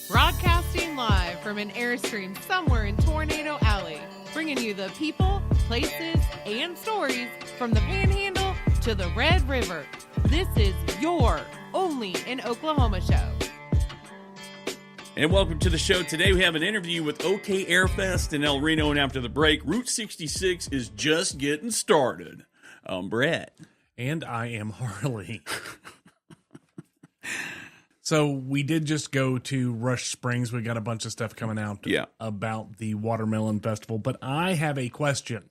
Broadcasting live from an Airstream somewhere in Tornado Alley, bringing you the people, places, and stories from the Panhandle to the Red River. This is your Only in Oklahoma show. And welcome to the show. Today we have an interview with OK Airfest in El Reno, and after the break, Route 66 is just getting started. I'm Brett. And I am Harley. So we did just go to Rush Springs. We got a bunch of stuff coming out about the Watermelon Festival. But I have a question.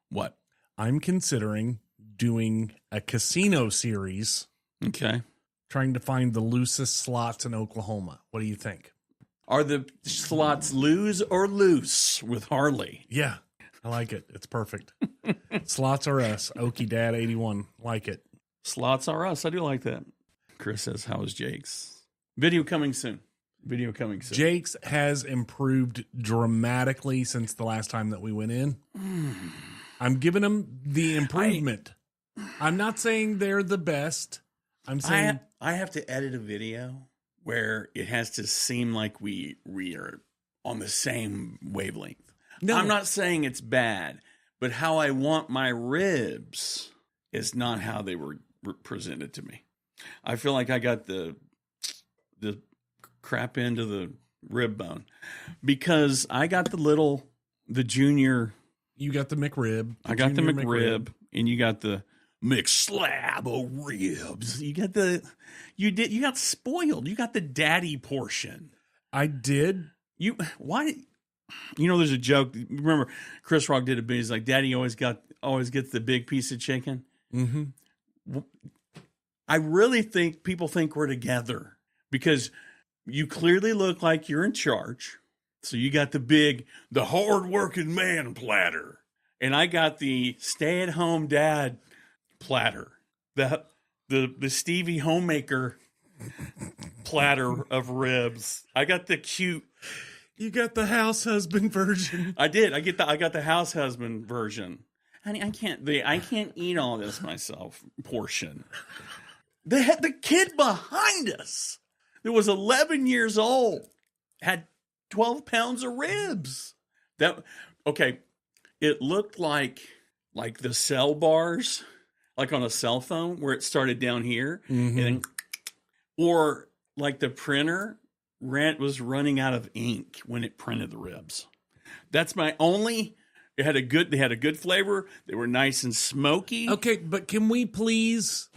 What? I'm considering doing a casino series. Okay. Trying to find the loosest slots in Oklahoma. What do you think? Are the slots lose or loose with Harley? Yeah, I like it. It's perfect. Slots are us. Okie Dad 81. Like it. Slots are us. I do like that. Chris says, how is Jake's? Video coming soon. Jake's has improved dramatically since the last time that we went in. I'm giving him the improvement. I'm not saying they're the best. I'm saying I have to edit a video where it has to seem like we are on the same wavelength. No. I'm not saying it's bad, but how I want my ribs is not how they were presented to me. I feel like I got the crap into the rib bone because I got the junior. You got the McRib. I got the McRib, and you got the McSlab of ribs. You got spoiled. You got the daddy portion. I did. Why? You know, there's a joke. Remember, Chris Rock did a bit. He's like, "Daddy always gets the big piece of chicken." Mm-hmm. I really think people think we're together because you clearly look like you're in charge. So you got the hard-working man platter. And I got the stay-at-home dad platter. The Stevie homemaker platter of ribs. I got the cute. You got the house husband version. I did. I got the house husband version. Honey, I can't eat all this myself portion. They had the kid behind us that was 11 years old, had 12 pounds of ribs. It looked like the cell bars, like on a cell phone, where it started down here, and then, or like the printer was running out of ink when it printed the ribs. That's my only. They had a good flavor. They were nice and smoky. Okay, but can we please,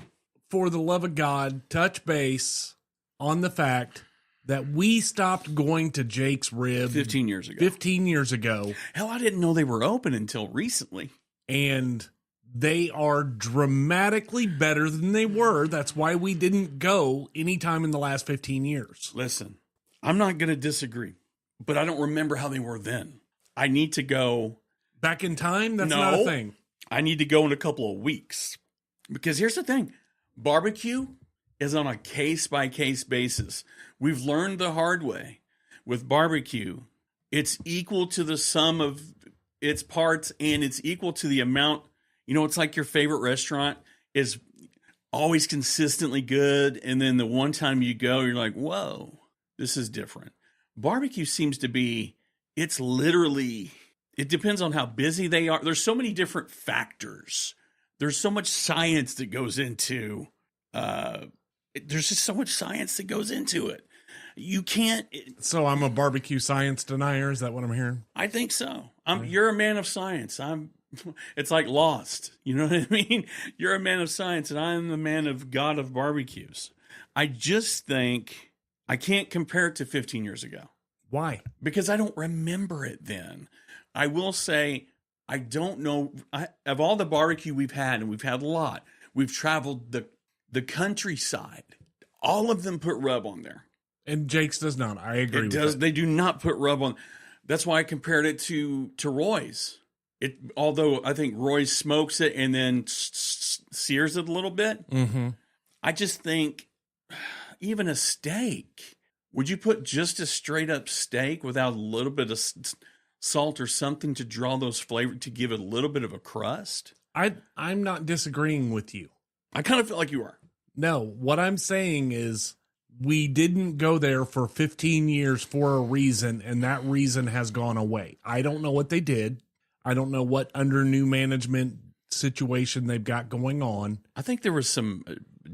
for the love of God, touch base on the fact that we stopped going to Jake's Rib 15 years ago. Hell, I didn't know they were open until recently. And they are dramatically better than they were. That's why we didn't go anytime in the last 15 years. Listen, I'm not going to disagree, but I don't remember how they were then. I need to go. Back in time? That's not a thing. I need to go in a couple of weeks. Because here's the thing. Barbecue is on a case-by-case basis. We've learned the hard way. With barbecue, it's equal to the sum of its parts, and it's equal to the amount. You know, it's like your favorite restaurant is always consistently good, and then the one time you go, you're like, whoa, this is different. Barbecue seems to be, it's literally... It depends on how busy they are. There's so many different factors. There's so much science that goes into. There's just so much science that goes into it. You can't. So I'm a barbecue science denier. Is that what I'm hearing? I think so. You're a man of science. It's like Lost. You know what I mean? You're a man of science, and I'm the man of God of barbecues. I just think I can't compare it to 15 years ago. Why? Because I don't remember it then. I will say, I don't know, of all the barbecue we've had, and we've had a lot, we've traveled the countryside. All of them put rub on there. And Jake's does not. I agree with that. They do not put rub on. That's why I compared it to Roy's. Although I think Roy's smokes it and then sears it a little bit. Mm-hmm. I just think, even a steak, would you put just a straight up steak without a little bit of salt or something to draw those flavors, to give it a little bit of a crust? I'm not disagreeing with you. I kind of feel like you are. No, what I'm saying is we didn't go there for 15 years for a reason, and that reason has gone away. I don't know what they did. I don't know what under new management situation they've got going on. I think there was some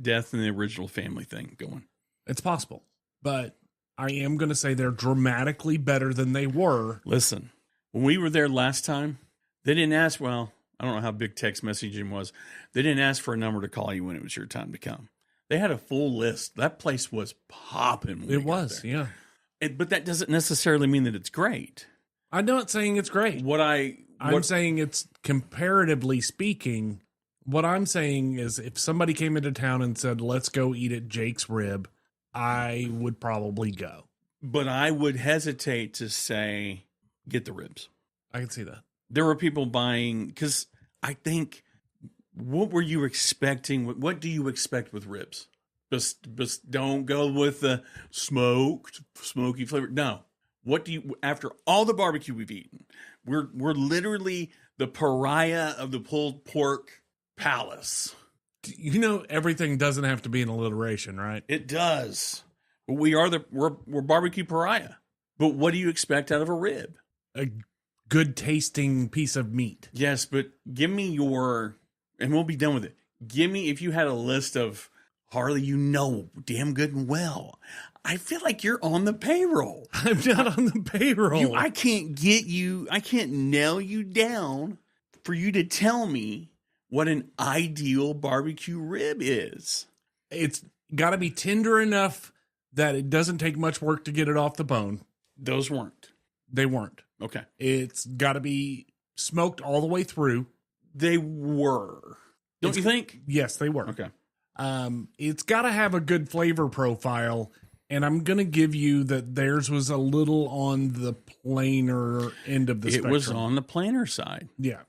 death in the original family thing going. It's possible, but I am going to say they're dramatically better than they were. Listen, when we were there last time, they didn't ask, well, I don't know how big text messaging was. They didn't ask for a number to call you when it was your time to come. They had a full list. That place was popping. It was, yeah. But that doesn't necessarily mean that it's great. I'm not saying it's great. I'm saying it's comparatively speaking. What I'm saying is if somebody came into town and said, let's go eat at Jake's Rib, I would probably go. But I would hesitate to say, get the ribs. I can see that. There were people buying, because I think, what were you expecting? What do you expect with ribs? Just don't go with the smoky flavor. No. What do you, after all the barbecue we've eaten, we're literally the pariah of the pulled pork palace. You know, everything doesn't have to be an alliteration, right? It does. We're barbecue pariah. But what do you expect out of a rib? A good tasting piece of meat. Yes, but give me and we'll be done with it. Give me, if you had a list of, Harley, you know damn good and well, I feel like you're on the payroll. I'm not on the payroll. I can't nail you down for you to tell me what an ideal barbecue rib is. It's got to be tender enough that it doesn't take much work to get it off the bone. Those weren't. They weren't. Okay. It's got to be smoked all the way through. They were. Don't you think? Yes, they were. Okay. It's got to have a good flavor profile, and I'm going to give you that theirs was a little on the plainer end of the spectrum. It was on the plainer side. Yeah.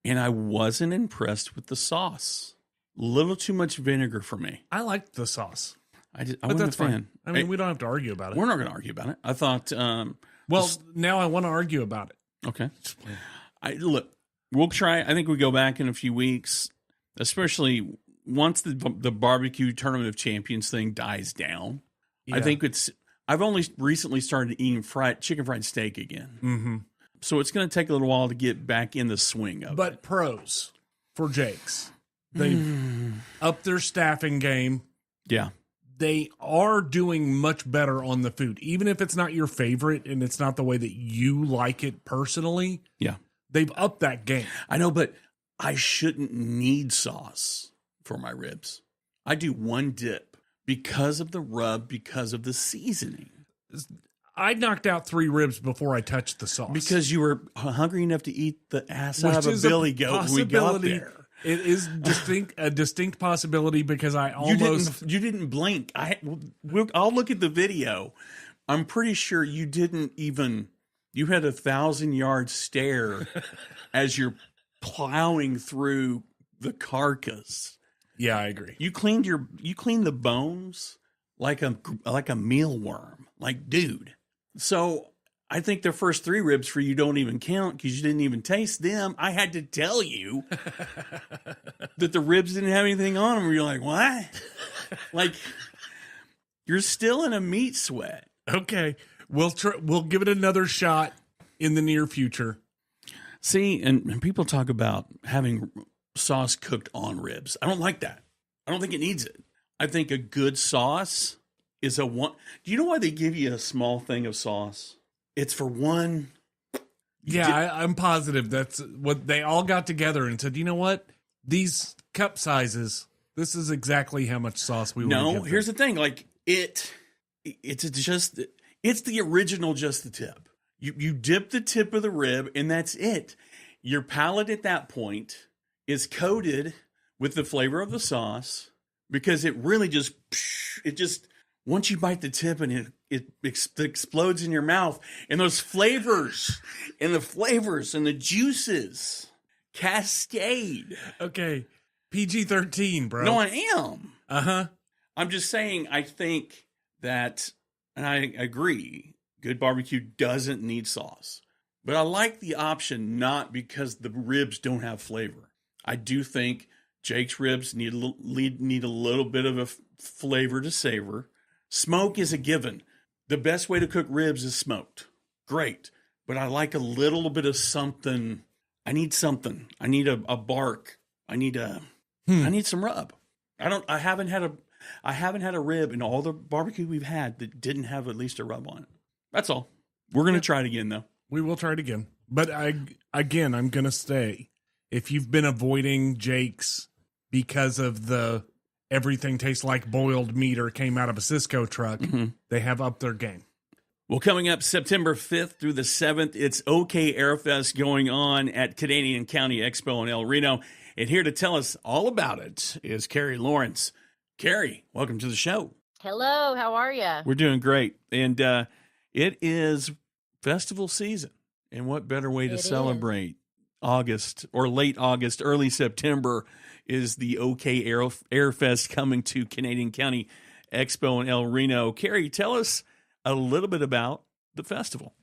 And I wasn't impressed with the sauce. A little too much vinegar for me. I liked the sauce. I wasn't a fan. Fine. I mean, we don't have to argue about it. We're not going to argue about it. I thought... now I want to argue about it. Okay. Look, we'll try. I think we go back in a few weeks, especially once the barbecue Tournament of Champions thing dies down. Yeah. I think I've only recently started eating chicken fried steak again. Mm-hmm. So it's going to take a little while to get back in the swing of it. But pros for Jake's. They've upped their staffing game. Yeah. They are doing much better on the food. Even if it's not your favorite and it's not the way that you like it personally. Yeah. They've upped that game. I know, but I shouldn't need sauce for my ribs. I do one dip because of the rub, because of the seasoning. I knocked out 3 ribs before I touched the sauce. Because you were hungry enough to eat the ass out of a billy goat when we got there. It is a distinct possibility because I almost... You didn't blink. I'll look at the video. I'm pretty sure you didn't even... You had 1,000-yard stare as you're plowing through the carcass. Yeah, I agree. You cleaned the bones like a mealworm. Like, dude. So I think the first 3 ribs for you don't even count because you didn't even taste them. I had to tell you that the ribs didn't have anything on them. You're like, what? Like, you're still in a meat sweat. Okay. We'll give it another shot in the near future. See, and people talk about having sauce cooked on ribs. I don't like that. I don't think it needs it. I think a good sauce is a one. Do you know why they give you a small thing of sauce? It's for one. Yeah, I'm positive that's what they all got together and said, you know what? These cup sizes, this is exactly how much sauce we want to give. No, here's the thing. Like, it's the original just the tip. You dip the tip of the rib and that's it. Your palate at that point is coated with the flavor of the sauce because it really just once you bite the tip and it explodes in your mouth and those flavors and the juices cascade. Okay. PG-13, bro. No, I am. Uh-huh. I'm just saying, I think that, and I agree, good barbecue doesn't need sauce. But I like the option not because the ribs don't have flavor. I do think Jake's ribs need a little bit of a flavor to savor. Smoke is a given. The best way to cook ribs is smoked. Great. But I like a little bit of something. I need something. I need a bark. I need some rub. I haven't had a rib in all the barbecue we've had that didn't have at least a rub on it. That's all. We're going to try it again though. We will try it again. But I'm going to say, if you've been avoiding Jake's because of the everything tastes like boiled meat or came out of a Cisco truck, they have upped their game. Well, coming up September 5th through the 7th, it's OK Airfest going on at Canadian County Expo in El Reno. And here to tell us all about it is Carri Lawrence. Carri, welcome to the show. Hello, how are you? We're doing great. And it is festival season. And what better way to celebrate August or late August, early September is the OK Airfest coming to Canadian County Expo in El Reno. Carri, tell us a little bit about the festival.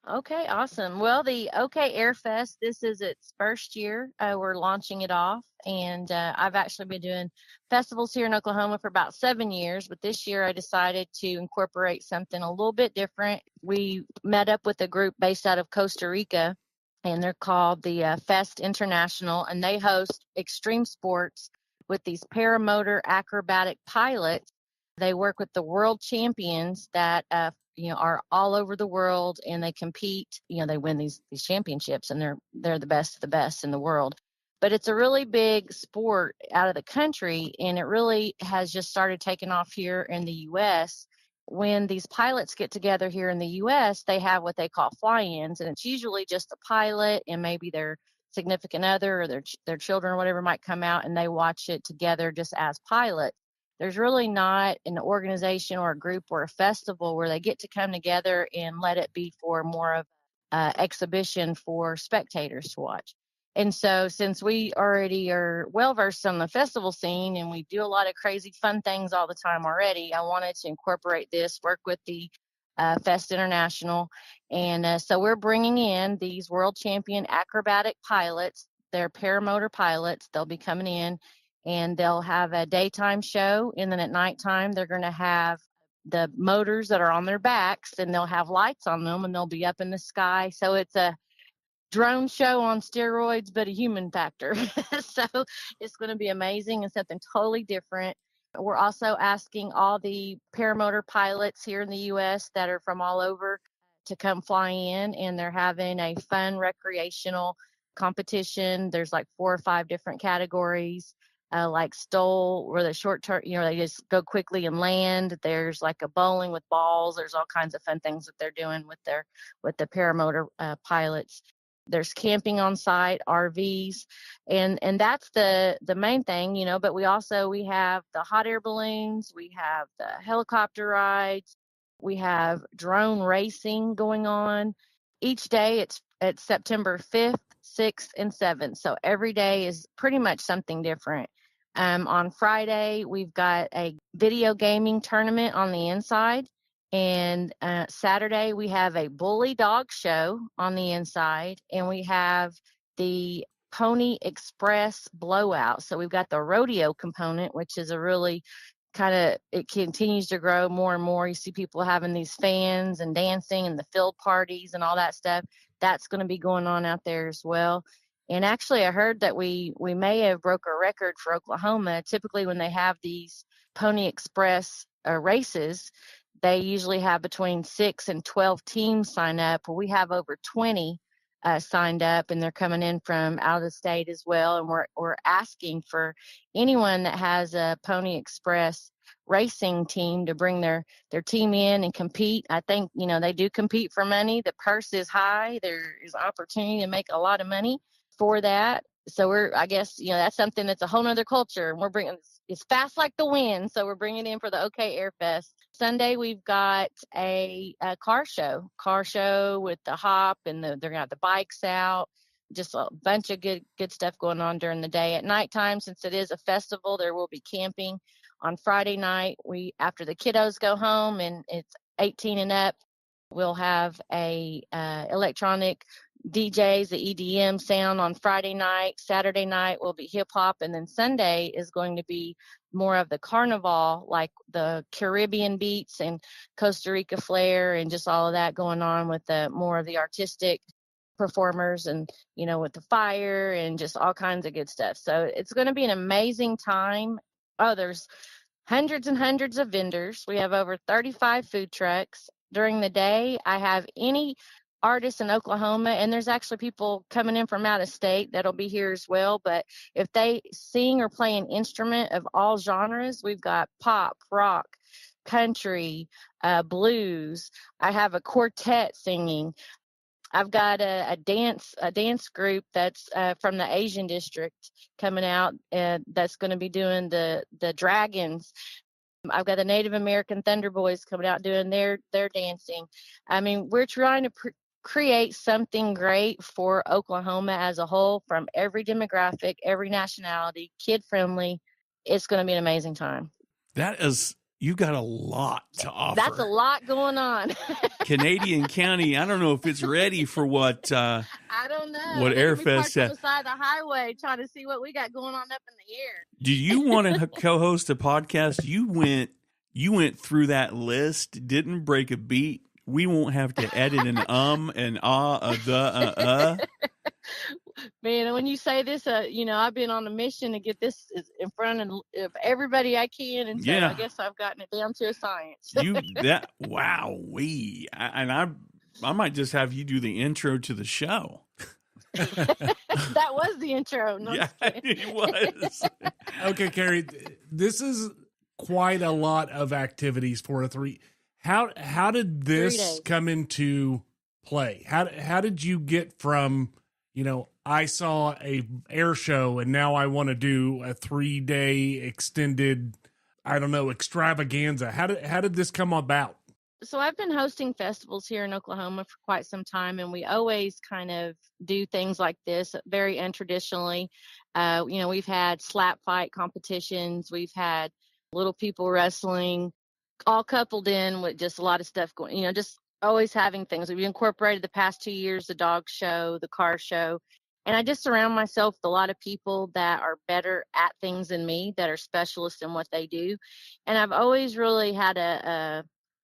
Okay, awesome. Well, the OK Airfest, this is its first year. We're launching it off, and I've actually been doing festivals here in Oklahoma for about 7 years, but this year I decided to incorporate something a little bit different. We met up with a group based out of Costa Rica, and they're called the Fest International, and they host extreme sports with these paramotor acrobatic pilots. They work with the world champions that are all over the world, and they compete. They win these championships, and they're the best of the best in the world. But it's a really big sport out of the country, and it really has just started taking off here in the U.S. When these pilots get together here in the U.S., they have what they call fly-ins, and it's usually just the pilot and maybe their significant other or their children or whatever might come out, and they watch it together just as pilots. There's really not an organization or a group or a festival where they get to come together and let it be for more of an exhibition for spectators to watch. And so since we already are well-versed on the festival scene and we do a lot of crazy fun things all the time already, I wanted to incorporate this, work with the Fest International. And so we're bringing in these world champion acrobatic pilots. They're paramotor pilots. They'll be coming in. And they'll have a daytime show, and then at nighttime, they're going to have the motors that are on their backs, and they'll have lights on them, and they'll be up in the sky. So it's a drone show on steroids, but a human factor. So it's going to be amazing and something totally different. We're also asking all the paramotor pilots here in the U.S. that are from all over to come fly in, and they're having a fun recreational competition. There's like 4 or 5 different categories. Like stole, where the short term, they just go quickly and land. There's like a bowling with balls. There's all kinds of fun things that they're doing with the paramotor pilots. There's camping on site, RVs, and that's the main thing, But we have the hot air balloons, we have the helicopter rides, we have drone racing going on. Each day it's September 5th, 6th, and 7th. So every day is pretty much something different. On Friday, we've got a video gaming tournament on the inside. And Saturday, we have a bully dog show on the inside. And we have the Pony Express blowout. So we've got the rodeo component, which is a really it continues to grow more and more. You see people having these fans and dancing and the field parties and all that stuff. That's going to be going on out there as well. And actually, I heard that we may have broke a record for Oklahoma. Typically, when they have these Pony Express races, they usually have between 6 and 12 teams sign up. Well, we have over 20 signed up, and they're coming in from out of the state as well. And we're asking for anyone that has a Pony Express racing team to bring their team in and compete. I think, they do compete for money. The purse is high. There is opportunity to make a lot of money for that. So I guess, that's something that's a whole nother culture. And we're bringing, it's fast like the wind. So we're bringing it in for the OK Airfest. Sunday, we've got a car show with the hop, and they're going to have the bikes out. Just a bunch of good stuff going on during the day. At nighttime, since it is a festival, there will be camping. On Friday night, after the kiddos go home and it's 18 and up, we'll have a electronic DJs, the EDM sound on Friday night. Saturday night will be hip hop, and then Sunday is going to be more of the carnival, like the Caribbean beats and Costa Rica flair and just all of that going on with the more of the artistic performers and, with the fire and just all kinds of good stuff. So it's going to be an amazing time. Oh, there's hundreds and hundreds of vendors. We have over 35 food trucks. During the day, I have any artists in Oklahoma, and there's actually people coming in from out of state that'll be here as well. But if they sing or play an instrument of all genres, we've got pop, rock, country, blues. I have a quartet singing. I've got a dance group that's from the Asian district coming out, and that's going to be doing the dragons. I've got the Native American Thunder Boys coming out doing their dancing. I mean, we're trying to create something great for Oklahoma as a whole, from every demographic, every nationality, kid friendly. It's going to be an amazing time. You got a lot to offer. That's a lot going on. Canadian County, I don't know if it's ready for what I don't know. What Airfest on the side of the highway trying to see what we got going on up in the air. Do you want to co-host a podcast? You went through that list, didn't break a beat. We won't have to edit an and Man, when you say this, I've been on a mission to get this in front of everybody I can, and so I guess I've gotten it down to a science. I might just have you do the intro to the show. That was the intro. No, yeah, it was. Okay, Carri, this is quite a lot of activities for a 3. How did this come into play? How did you get from, I saw a air show and now I want to do a 3-day extended, extravaganza. How did this come about? So I've been hosting festivals here in Oklahoma for quite some time, and we always kind of do things like this very untraditionally. We've had slap fight competitions. We've had little people wrestling, all coupled in with just a lot of stuff going, just always having things. We've incorporated the past 2 years, the dog show, the car show. And I just surround myself with a lot of people that are better at things than me, that are specialists in what they do. And I've always really had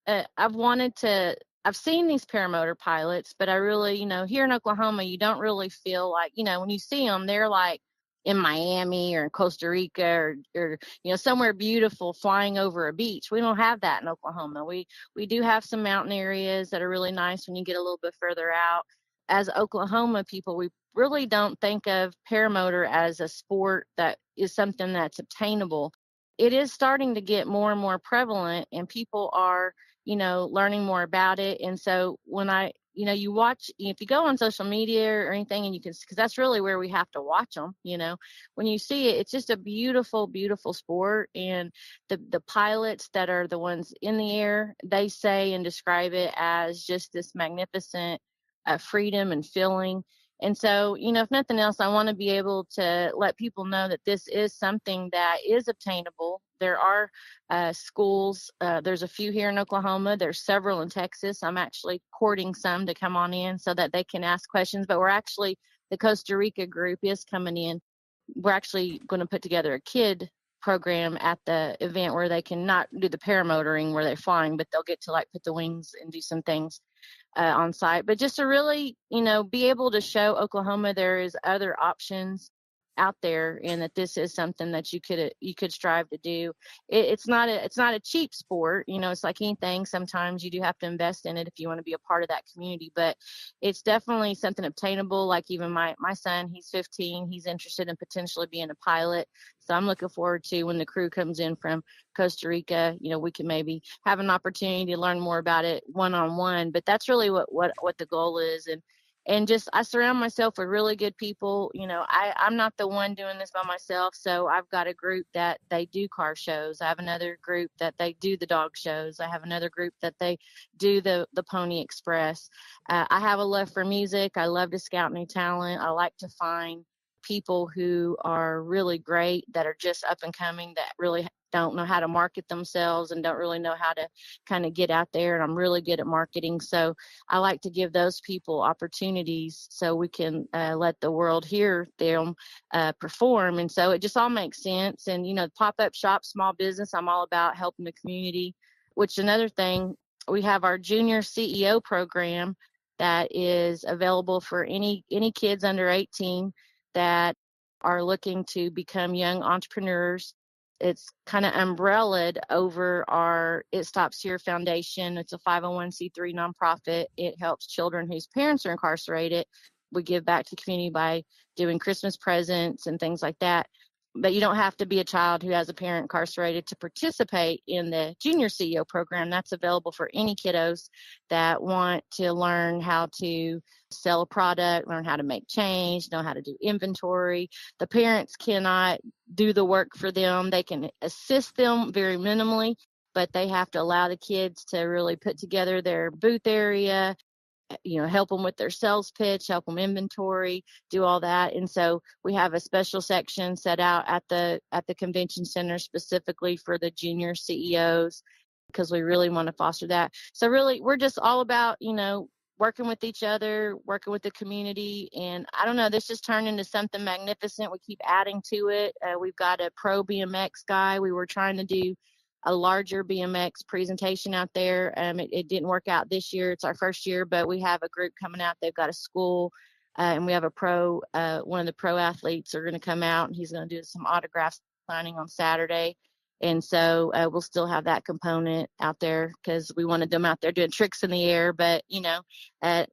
I've seen these paramotor pilots, but I really, here in Oklahoma, you don't really feel like, when you see them, they're like in Miami or in Costa Rica or somewhere beautiful flying over a beach. We don't have that in Oklahoma. We do have some mountain areas that are really nice when you get a little bit further out. As Oklahoma people, we really don't think of paramotor as a sport that is something that's obtainable. It is starting to get more and more prevalent, and people are, learning more about it. And so when you watch, if you go on social media or anything, and you can, because that's really where we have to watch them, when you see it, it's just a beautiful, beautiful sport. And the pilots that are the ones in the air, they say and describe it as just this magnificent freedom and feeling. And so, if nothing else, I want to be able to let people know that this is something that is obtainable. There are schools. There's a few here in Oklahoma. There's several in Texas. I'm actually courting some to come on in so that they can ask questions. But the Costa Rica group is coming in. We're actually going to put together a kid program at the event where they can not do the paramotoring where they're flying, but they'll get to put the wings and do some things on site. But just to really, be able to show Oklahoma there is other options out there, and that this is something that you could strive to do. It's not a cheap sport. It's like anything. Sometimes you do have to invest in it if you want to be a part of that community, but it's definitely something obtainable. Like even my son, he's 15, he's interested in potentially being a pilot. So I'm looking forward to when the crew comes in from Costa Rica, we can maybe have an opportunity to learn more about it one-on-one. But that's really what the goal is. And just, I surround myself with really good people. I'm not the one doing this by myself. So I've got a group that they do car shows. I have another group that they do the dog shows. I have another group that they do the Pony Express. I have a love for music. I love to scout new talent. I like to find people who are really great, that are just up and coming, that really don't know how to market themselves and don't really know how to kind of get out there. And I'm really good at marketing. So I like to give those people opportunities so we can let the world hear them perform. And so it just all makes sense. And, pop-up shop, small business, I'm all about helping the community, which another thing, we have our junior CEO program that is available for any kids under 18 that are looking to become young entrepreneurs. It's kind of umbrellaed over our It Stops Here Foundation. It's a 501c3 nonprofit. It helps children whose parents are incarcerated. We give back to the community by doing Christmas presents and things like that. But you don't have to be a child who has a parent incarcerated to participate in the Junior CEO program. That's available for any kiddos that want to learn how to sell a product, learn how to make change, know how to do inventory. The parents cannot do the work for them. They can assist them very minimally, but they have to allow the kids to really put together their booth area, help them with their sales pitch, help them inventory, do all that. And so we have a special section set out at the convention center specifically for the junior CEOs, because we really want to foster that. So really, we're just all about, working with each other, working with the community. And I don't know, this just turned into something magnificent. We keep adding to it. We've got a pro BMX guy. We were trying to do a larger BMX presentation out there. It didn't work out this year. It's our first year, but we have a group coming out. They've got a school, and we have a pro, one of the pro athletes are going to come out, and he's going to do some autograph signing on Saturday. And so we'll still have that component out there because we wanted them out there doing tricks in the air. But,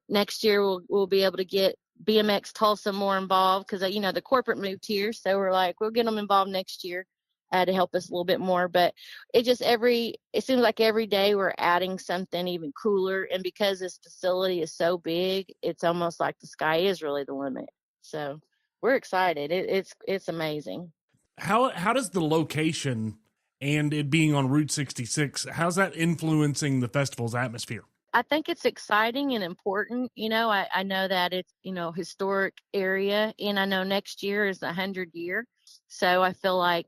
next year we'll be able to get BMX Tulsa more involved because, the corporate moved here. So we're like, we'll get them involved next year to help us a little bit more. But it seems like every day we're adding something even cooler. And because this facility is so big, it's almost like the sky is really the limit. So we're excited. It's amazing. How does the location and it being on Route 66, how's that influencing the festival's atmosphere? I think it's exciting and important. I know that it's, historic area, and I know next year is 100 year. So I feel like,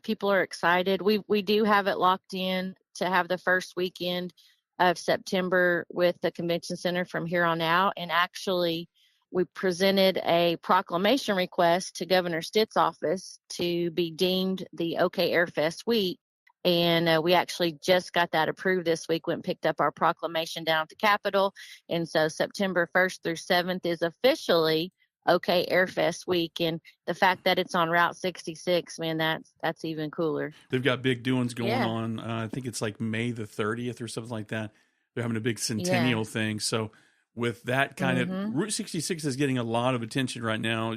people are excited. We do have it locked in to have the first weekend of September with the convention center from here on out. And actually, we presented a proclamation request to Governor Stitt's office to be deemed the OK Airfest week. And we actually just got that approved this week, went and picked up our proclamation down at the Capitol. And so September 1st through 7th is officially OK Airfest week. And the fact that it's on Route 66, man, that's even cooler. They've got big doings going on. I think it's like May the 30th or something like that. They're having a big centennial thing. So with that kind of, Route 66 is getting a lot of attention right now.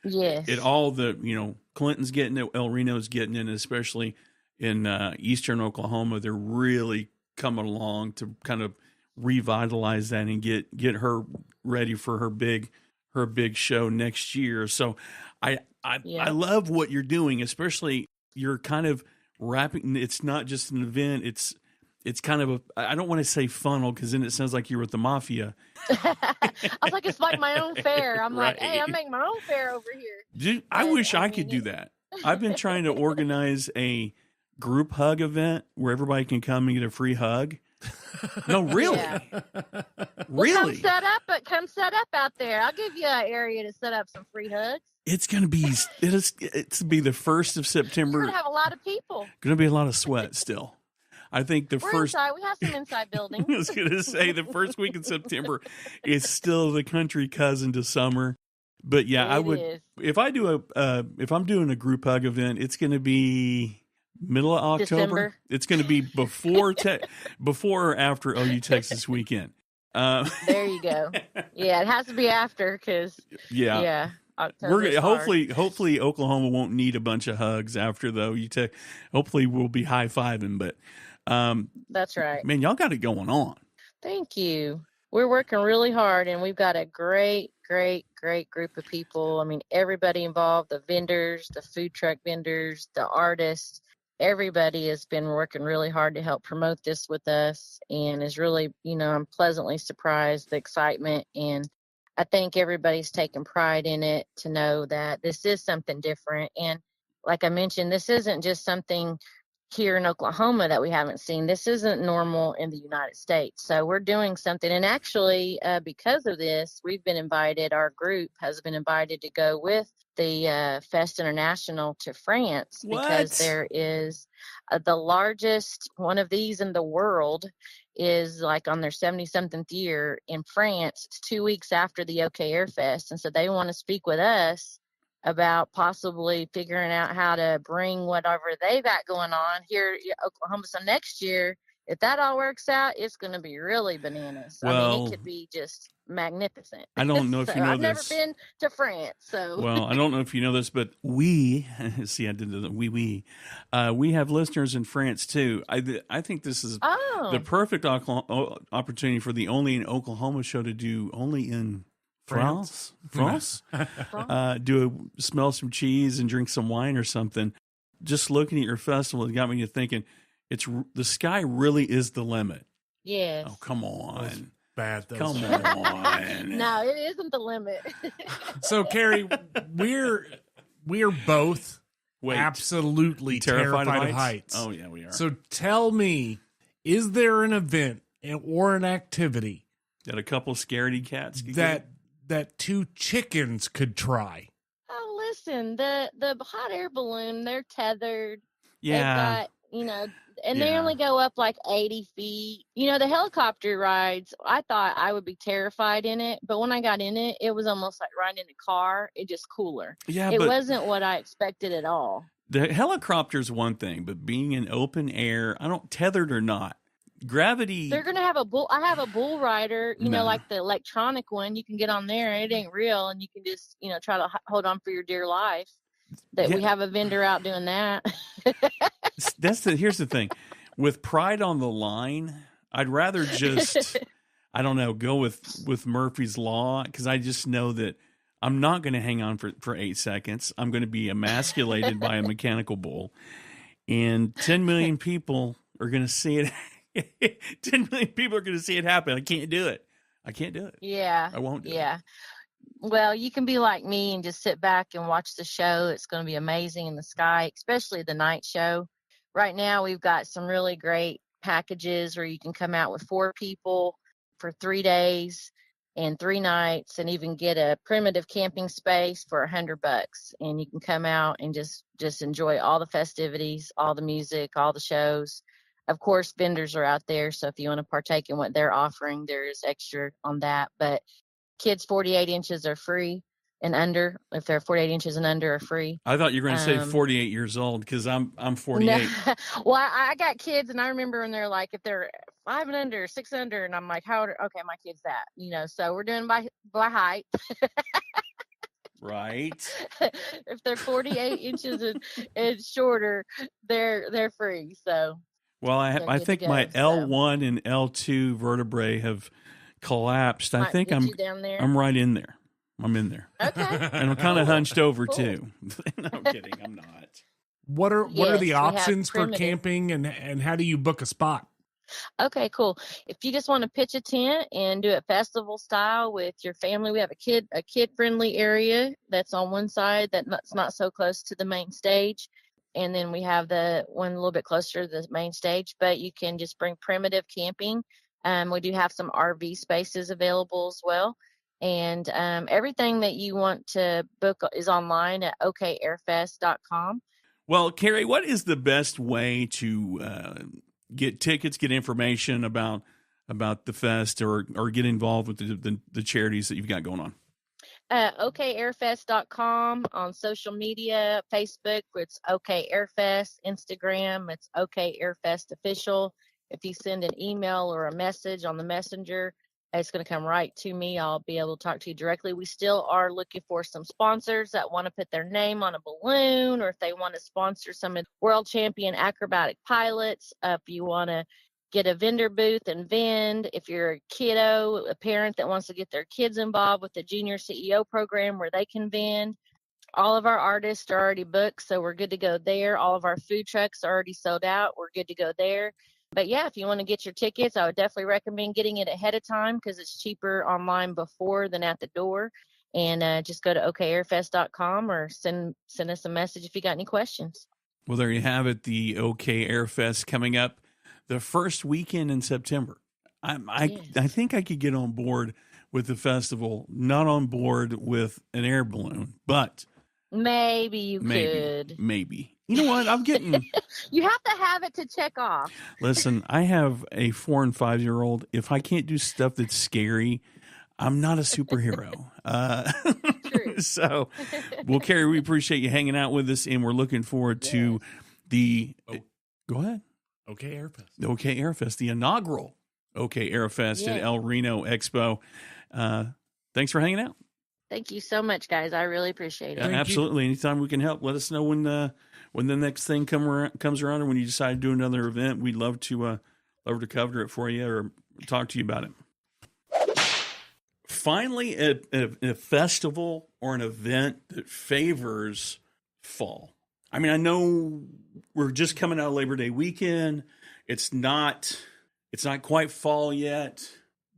It all the, Clinton's getting it, El Reno's getting it, especially in eastern Oklahoma. They're really coming along to kind of revitalize that and get her ready for her big show next year. So I love what you're doing, especially you're kind of wrapping. It's not just an event. It's kind of I don't want to say funnel because then it sounds like you're with the mafia. I was like, it's like my own fair. I'm Right. like, hey, I'm making my own fair over here. I wish I could do that. I've been trying to organize a group hug event where everybody can come and get a free hug. No, really, Yeah. really. Well, come set up out there. I'll give you an area to set up some free hugs. It's going to be it's be the 1st of September. We're gonna have a lot of people. Going to be a lot of sweat still. I think We're inside. We have some inside buildings. I was going to say the first week in September is still the country cousin to summer. But yeah, I would if I'm doing a group hug event, it's going to be middle of October. December. It's going to be before or after OU Texas weekend. There you go. Yeah, it has to be after because we're hopefully Oklahoma won't need a bunch of hugs after the OU Tech. Hopefully we'll be high fiving, but that's right. Man, y'all got it going on. Thank you. We're working really hard, and we've got a great group of people. I mean, everybody involved, the vendors, the food truck vendors, the artists, everybody has been working really hard to help promote this with us, and is really, I'm pleasantly surprised, the excitement, and I think everybody's taking pride in it to know that this is something different. And like I mentioned, this isn't just something here in Oklahoma that we haven't seen. This isn't normal in the United States. So we're doing something. And actually, because of this, our group has been invited to go with the Fest International to France, because there is the largest one of these in the world is like on their 70-something year in France. It's 2 weeks after the OK Air Fest. And so they want to speak with us about possibly figuring out how to bring whatever they got going on here in Oklahoma. So next year, if that all works out, it's going to be really bananas. I mean, it could be just magnificent. I don't know if you know I've never this. been to France, so. Well, I don't know if you know this, but we see. I did the we have listeners in France too. I think this is the perfect opportunity for the Only in Oklahoma show to do Only in France. Smell some cheese and drink some wine or something. Just looking at your festival, it got me to thinking, the sky really is the limit. Yes. Oh, come on. Bad. Come on. No, it isn't the limit. So, Carri, we're both absolutely terrified of heights. Oh, yeah, we are. So tell me, is there an event or an activity that a couple scaredy cats could that two chickens could try? Oh, listen, the hot air balloon, they're tethered. Yeah. They've got, and they only go up like 80 feet. The helicopter rides, I thought I would be terrified in it, but when I got in it, it was almost like riding in a car. It just cooler. Yeah, it wasn't what I expected at all. The helicopter's one thing, but being in open air, tethered or not, gravity. They're gonna have I have a bull rider, like the electronic one. You can get on there, and it ain't real, and you can just, try to hold on for your dear life. We have a vendor out doing that. Here's the thing, with pride on the line, I'd rather just, I don't know, go with Murphy's Law, because I just know that I'm not going to hang on for 8 seconds. I'm going to be emasculated by a mechanical bull, and 10 million people are going to see it. 10 million people are going to see it happen. I can't do it. Yeah. I won't do it. Yeah. Well, you can be like me and just sit back and watch the show. It's going to be amazing in the sky, especially the night show. Right now, we've got some really great packages where you can come out with 4 people for 3 days and 3 nights, and even get a primitive camping space for $100. And you can come out and just enjoy all the festivities, all the music, all the shows. Of course, vendors are out there, so if you want to partake in what they're offering, there is extra on that. But kids 48 inches are free and under. If they're 48 inches and under, are free. I thought you were going to say 48 years old, because I'm 48. No. Well, I got kids, and I remember when they're like, if they're 5 and under, 6 under, and I'm like, how old? Okay, my kid's that. So we're doing by height. Right. If they're 48 inches and shorter, they're free. So. Well, I think my L1 and L2 vertebrae have collapsed. I think I'm right in there. I'm in there. Okay. And I'm kind of hunched over too. No, I'm kidding. I'm not. What are the options for camping, and how do you book a spot? Okay, cool. If you just want to pitch a tent and do it festival style with your family, we have a kid friendly area that's on one side that's not so close to the main stage. And then we have the one a little bit closer to the main stage, but you can just bring primitive camping. We do have some RV spaces available as well. And everything that you want to book is online at okayairfest.com. Well, Carri, what is the best way to get tickets, get information about the fest, or get involved with the charities that you've got going on? okayairfest.com. On social media, Facebook, it's OK Airfest. Instagram, it's OK Airfest Official. If you send an email or a message on the messenger, it's going to come right to me. I'll be able to talk to you directly. We still are looking for some sponsors that want to put their name on a balloon, or if they want to sponsor some of the world champion acrobatic pilots. If you want to get a vendor booth and vend. If you're a parent that wants to get their kids involved with the Junior CEO program where they can vend. All of our artists are already booked, so we're good to go there. All of our food trucks are already sold out. We're good to go there. But yeah, if you want to get your tickets, I would definitely recommend getting it ahead of time, because it's cheaper online before than at the door. And just go to okairfest.com or send us a message if you got any questions. Well, there you have it. The OK Airfest coming up the first weekend in September. I think I could get on board with the festival, not on board with an air balloon, but maybe you could. Maybe. You know what? I'm getting. You have to have it to check off. Listen, I have a 4 and 5-year-old. If I can't do stuff that's scary, I'm not a superhero. True. So, well, Carrie, we appreciate you hanging out with us, and we're looking forward to the. Go ahead. OK Airfest. The OK Airfest, the inaugural OK Airfest at El Reno Expo. Thanks for hanging out. Thank you so much, guys. I really appreciate it. Absolutely. Anytime we can help, let us know when the next thing comes around, or when you decide to do another event. We'd love to cover it for you or talk to you about it. Finally, a festival or an event that favors fall. I mean, I know we're just coming out of Labor Day weekend. It's not quite fall yet,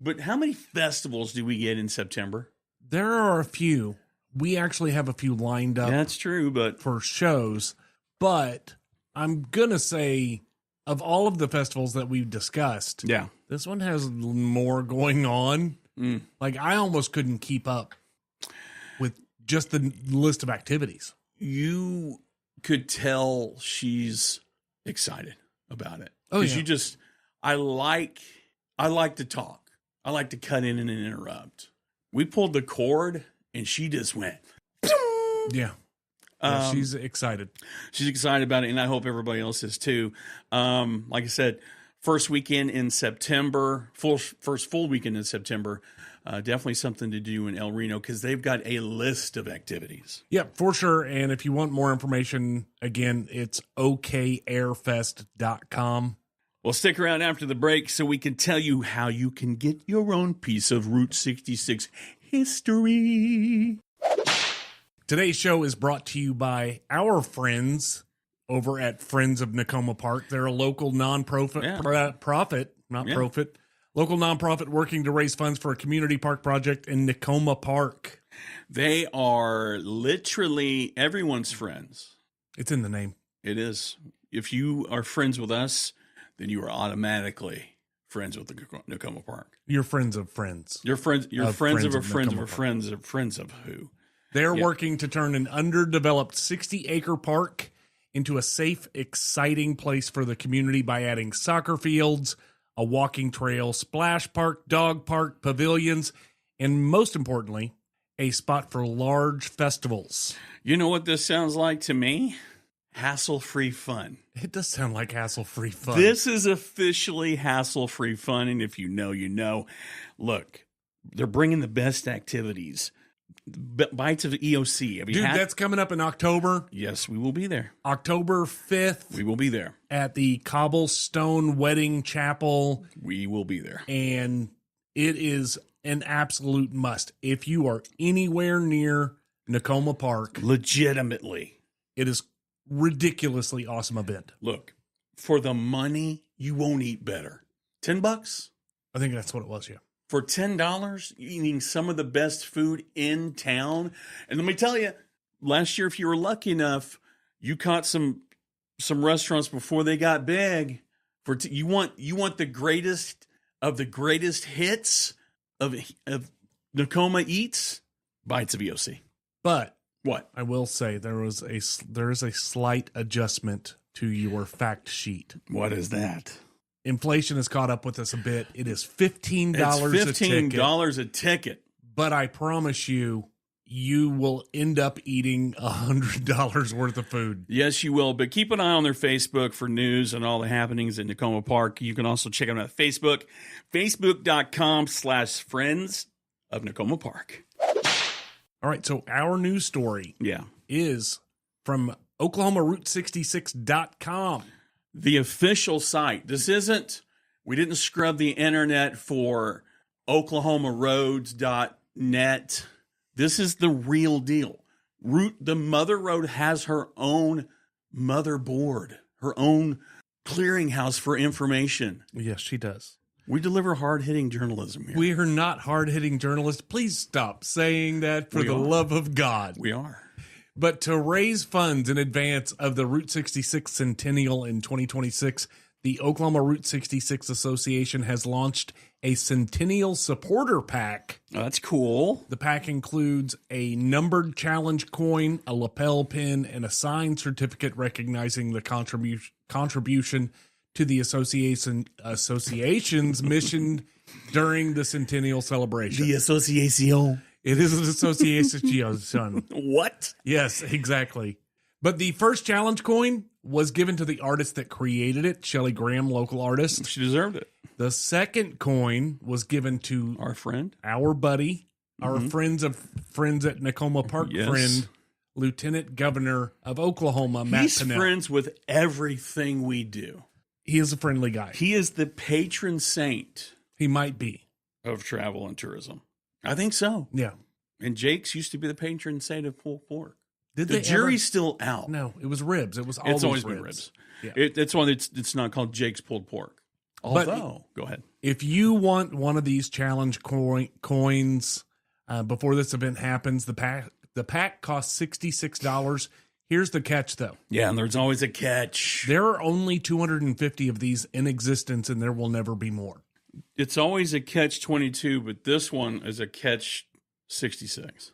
but how many festivals do we get in September? There are a few. We actually have a few lined up. That's true, but for shows. But I'm going to say, of all of the festivals that we've discussed, this one has more going on. Like, I almost couldn't keep up with just the list of activities. You could tell she's excited about it. Oh, yeah. I like to talk. I like to cut in and interrupt. We pulled the cord and she just went. Yeah. She's excited. She's excited about it, and I hope everybody else is too. Like I said, first weekend in September, first full weekend in September. Definitely something to do in El Reno because they've got a list of activities. Yeah, for sure. And if you want more information, again, it's okairfest.com. Well, stick around after the break so we can tell you how you can get your own piece of Route 66 history. Today's show is brought to you by our friends over at Friends of Nakoma Park. They're a local nonprofit, local nonprofit working to raise funds for a community park project in Nakoma Park. They are literally everyone's friends. It's in the name. It is. If you are friends with us, then you are automatically friends with the Nakoma Park. You're friends of friends. You're friends of a friend of a friend of a friends of who? They're working to turn an underdeveloped 60-acre park into a safe, exciting place for the community by adding soccer fields, a walking trail, splash park, dog park, pavilions, and most importantly, a spot for large festivals. You know what this sounds like to me? Hassle-free fun. It does sound like hassle-free fun. This is officially hassle-free fun, and if you know, you know. Look, they're bringing the best activities. Bites of EOC. That's coming up in October. Yes, we will be there. October 5th. We will be there. At the Cobblestone Wedding Chapel. We will be there. And it is an absolute must. If you are anywhere near Nakoma Park. Legitimately. It is ridiculously awesome event. Look, for the money, you won't eat better. $10? I think that's what it was, yeah. For $10, eating some of the best food in town. And let me tell you, last year, if you were lucky enough, you caught some restaurants before they got big. You want the greatest of the greatest hits of Nakoma Eats? Bites of EOC. But what? I will say there is a slight adjustment to your fact sheet. What is that? Inflation has caught up with us a bit. It is $15 it's $15 a ticket. But I promise you will end up eating $100 worth of food. Yes, you will. But keep an eye on their Facebook for news and all the happenings at Nakoma Park. You can also check them out on Facebook, facebook.com/friends of Nakoma Park. All right. So our news story is from OklahomaRoute66.com. The official site. We didn't scrub the internet for OklahomaRoads.net. This is the real deal. The Mother Road has her own motherboard, her own clearinghouse for information. Yes, she does. We deliver hard-hitting journalism here. We are not hard-hitting journalists. Please stop saying that for the love of God. We are. But to raise funds in advance of the Route 66 Centennial in 2026, the Oklahoma Route 66 Association has launched a Centennial Supporter Pack. Oh, that's cool. The pack includes a numbered challenge coin, a lapel pin, and a signed certificate recognizing the contribution to the association's mission during the Centennial celebration. The Association. It is an association. What? Yes, exactly. But the first challenge coin was given to the artist that created it, Shelley Graham, local artist. She deserved it. The second coin was given to Our friend. our buddy, our friends at Nakoma Park Yes. friend, Lieutenant Governor of Oklahoma, Matt He's Pinnell. friends with everything we do. He is a friendly guy. He is the patron saint He might be. of travel and tourism. I think so. Yeah. And Jake's used to be the patron saint of pulled pork. Did The they jury's ever? still out. No, it was ribs. It was It's always been ribs. Yeah. It's one. It's not called Jake's pulled pork. But- Although, go ahead. If you want one of these challenge coins before this event happens, the pack costs $66. Here's the catch, though. Yeah, and there's always a catch. There are only 250 of these in existence, and there will never be more. It's always a catch 22, but this one is a catch 66.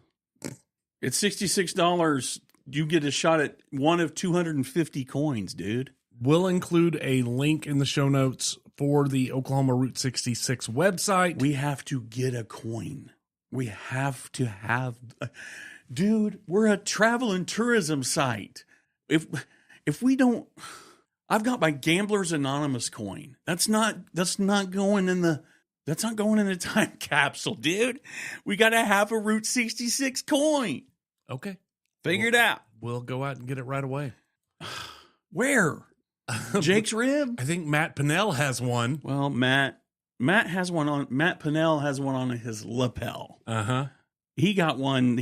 It's $66. You get a shot at one of 250 coins, dude. We'll include a link in the show notes for the Oklahoma Route 66 website. We have to get a coin. We have to have, dude. We're a travel and tourism site. If we don't, I've got my Gamblers Anonymous coin. That's not going in the time capsule, dude. We got to have a Route 66 coin. Okay. Figure it out. We'll go out and get it right away. Where? Jake's rib. I think Matt Pinnell has one. Well, Matt has one on. Matt Pinnell has one on his lapel. Uh-huh. He got one.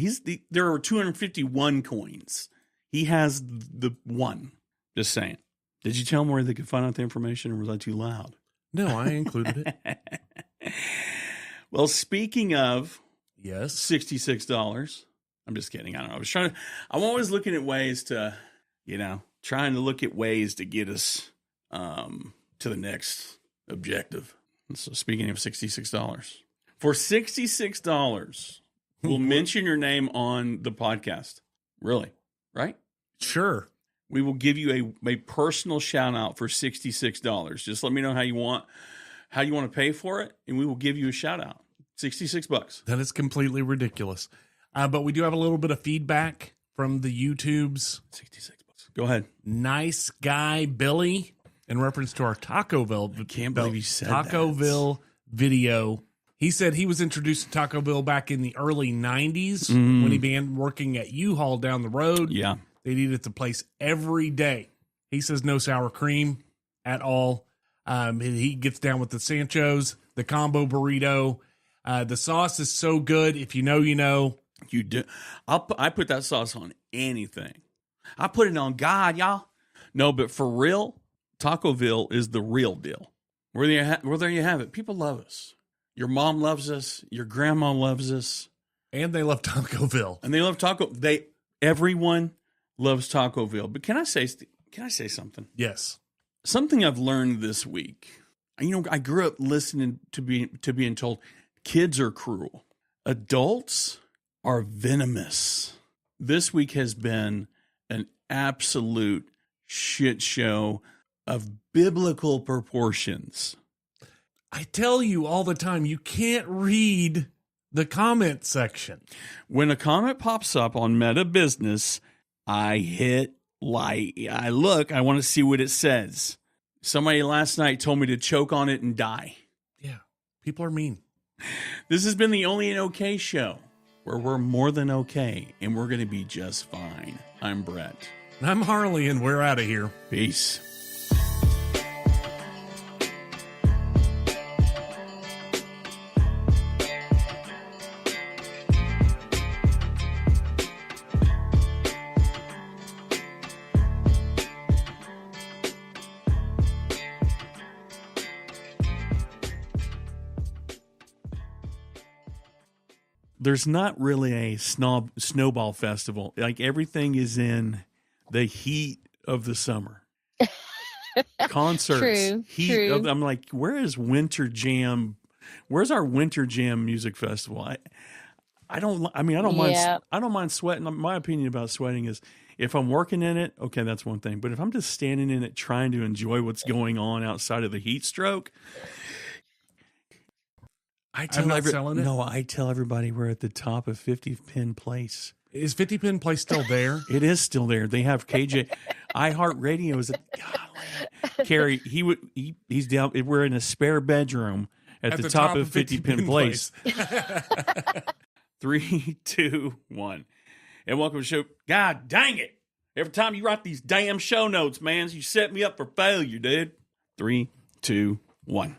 There are 251 coins. He has the one. Just saying. Did you tell him where they could find out the information, or was I too loud? No, I included it. Well, speaking of Yes. $66, I'm just kidding. I don't know. I'm always looking at ways to, trying to look at ways to get us to the next objective. And so speaking of $66, for $66, we'll mention your name on the podcast. Really? Right? Sure. We will give you a personal shout out for $66. Just let me know how you want to pay for it, and we will give you a shout out. $66. That is completely ridiculous. But we do have a little bit of feedback from the YouTubes. $66. Go ahead. Nice guy Billy, in reference to our Tacoville. I can't believe you said Tacoville video. He said he was introduced to Tacoville back in the early 90s when he began working at U-Haul down the road. Yeah. They eat at the place every day. He says no sour cream at all. He gets down with the Sanchos, the combo burrito. The sauce is so good. If you know, you know. You do. I put that sauce on anything. I put it on God, y'all. No, but for real, Tacoville is the real deal. Where there you have it. People love us. Your mom loves us. Your grandma loves us. And they love Tacoville. And they love everyone loves Tacoville. But can I say something? Yes. Something I've learned this week. I grew up listening to being told kids are cruel. Adults are venomous. This week has been an absolute shit show of biblical proportions. I tell you all the time, you can't read the comment section. When a comment pops up on Meta Business, I hit like. I want to see what it says. Somebody last night told me to choke on it and die. Yeah, people are mean. This has been the OnlyinOKShow, where we're more than okay, and we're going to be just fine. I'm Brett. I'm Harley, and we're out of here. Peace. there's not really a snowball festival. Like everything is in the heat of the summer. Concerts, True, heat. true. I'm like, where is Winter Jam? Where's our Winter Jam music festival? I don't mind. Yeah. I don't mind sweating. My opinion about sweating is, if I'm working in it, okay, that's one thing. But if I'm just standing in it trying to enjoy what's going on outside of the heat stroke, I tell everybody we're at the top of 50 Pin Place. Is 50 Pin Place still there? It is still there. They have KJ. iHeartRadio is Carrie. He's down. We're in a spare bedroom at the top of 50 Pin Place. 3, 2, 1. And welcome to the show. God dang it. Every time you write these damn show notes, man, you set me up for failure, dude. 3, 2, 1.